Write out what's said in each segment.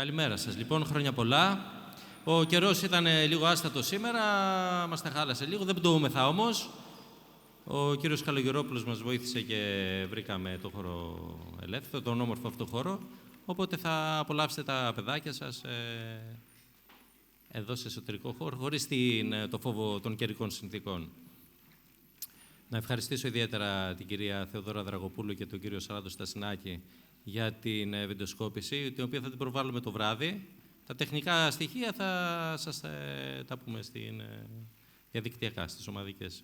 Καλημέρα σας. Λοιπόν, χρόνια πολλά. Ο καιρός ήταν λίγο άστατος σήμερα, μας τα χάλασε λίγο, δεν πτωούμεθα όμως. Ο κύριος Καλογερόπουλος μας βοήθησε και βρήκαμε το χώρο ελεύθερο, τον όμορφο αυτό χώρο, οπότε θα απολαύσετε τα παιδάκια σας εδώ σε εσωτερικό χώρο, χωρίς το φόβο των καιρικών συνθήκων. Να ευχαριστήσω ιδιαίτερα την κυρία Θεοδώρα Δραγοπούλου και τον κύριο Σαράντο Στασινάκη για την βιντεοσκόπηση, την οποία θα την προβάλλουμε το βράδυ. Τα τεχνικά στοιχεία θα σας τα πούμε διαδικτυακά, στις ομαδικές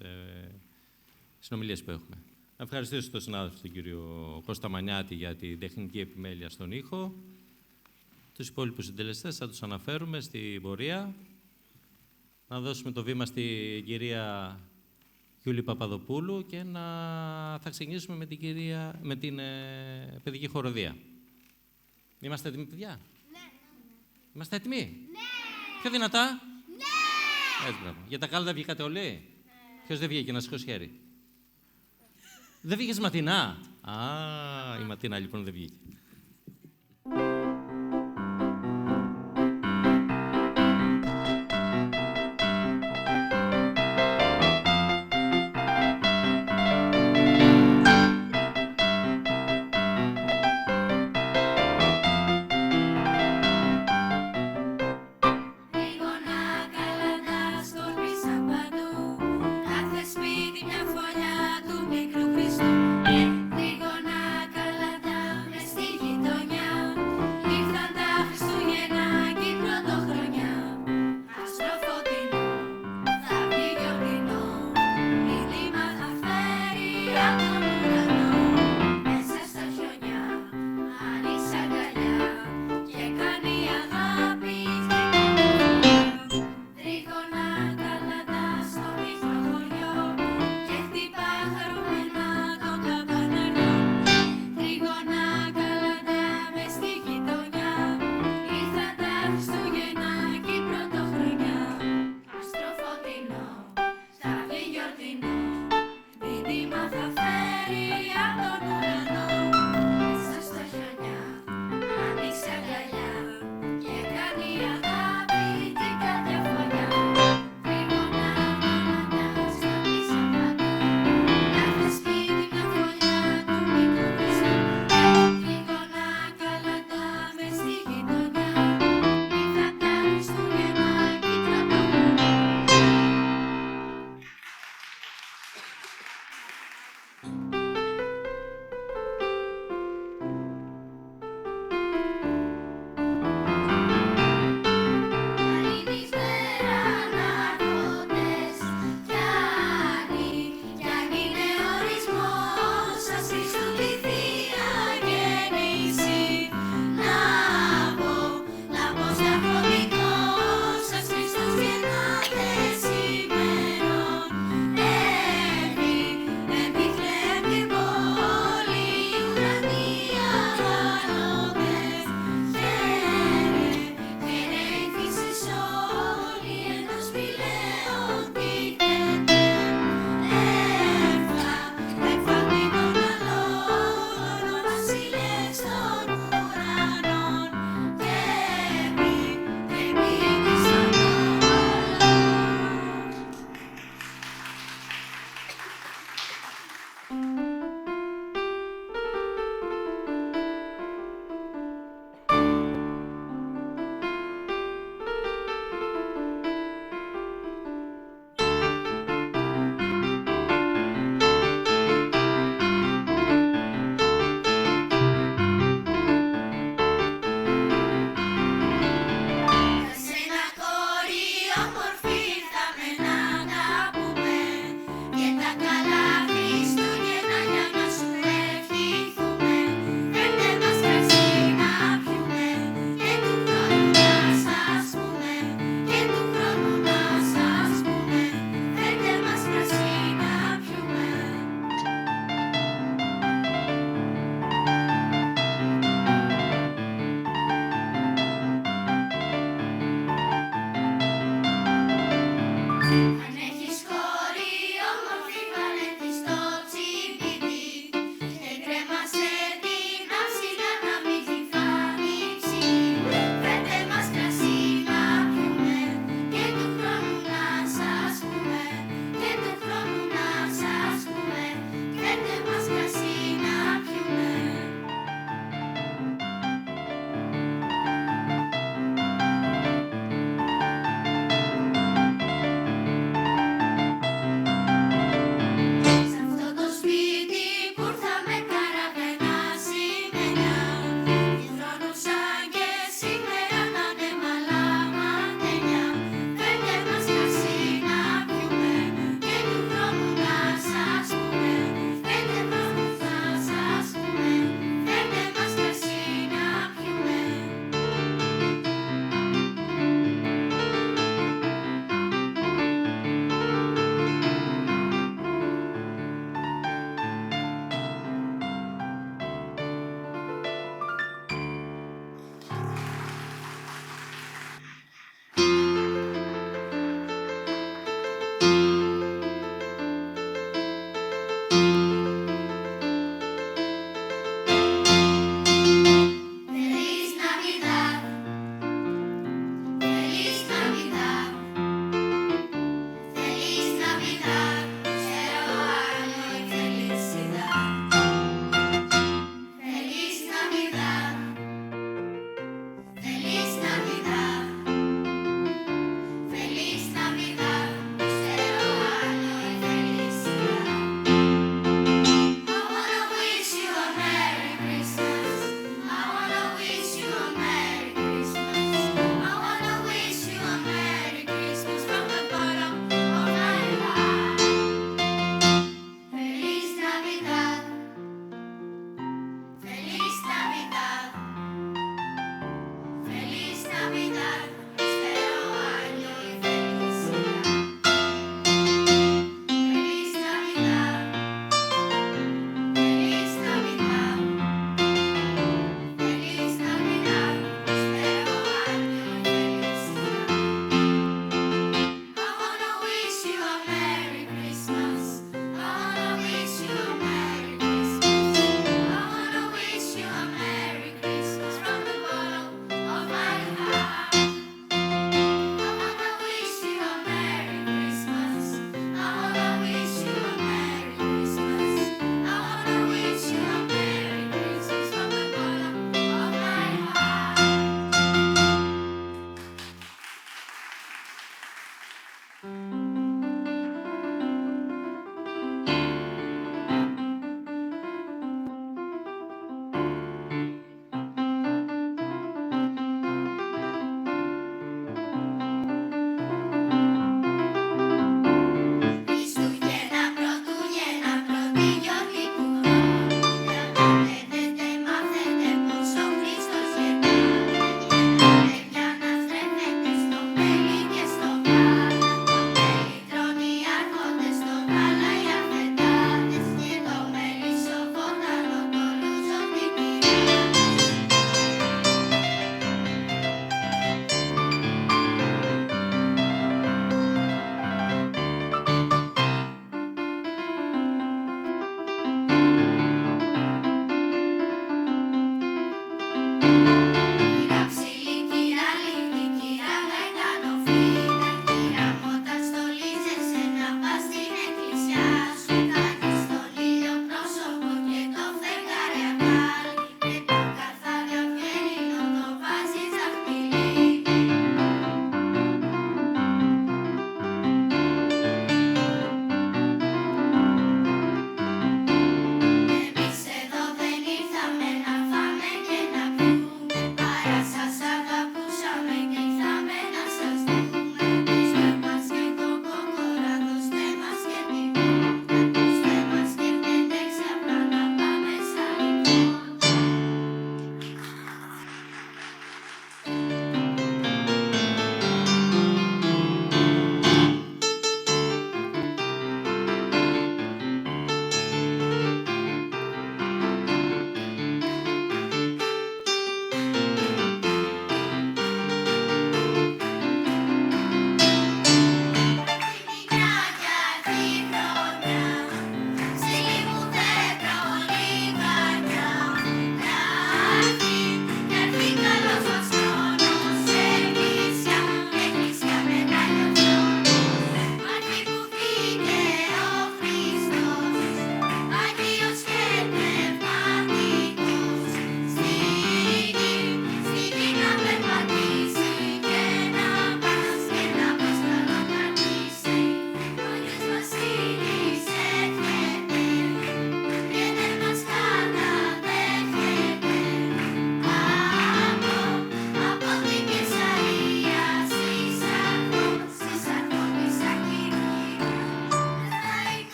συνομιλίες που έχουμε. Να ευχαριστήσω τον συνάδελφο, τον κύριο Κώστα Μανιάτη, για την τεχνική επιμέλεια στον ήχο. Τους υπόλοιπους συντελεστές θα τους αναφέρουμε στην πορεία. Να δώσουμε το βήμα στην κυρία Γιούλη Παπαδοπούλου και θα ξεκινήσουμε με την παιδική χοροδία. Είμαστε έτοιμοι, παιδιά? Ναι. Είμαστε έτοιμοι? Ναι. Πιο δυνατά? Ναι. Έτσι, μπράβο. Για τα κάλαντα βγήκατε όλοι? Ναι. Ποιος δεν βγήκε, να σηκώσει χέρι? Δεν βγήκες Ματινά? Η Ματίνα λοιπόν δεν βγήκε.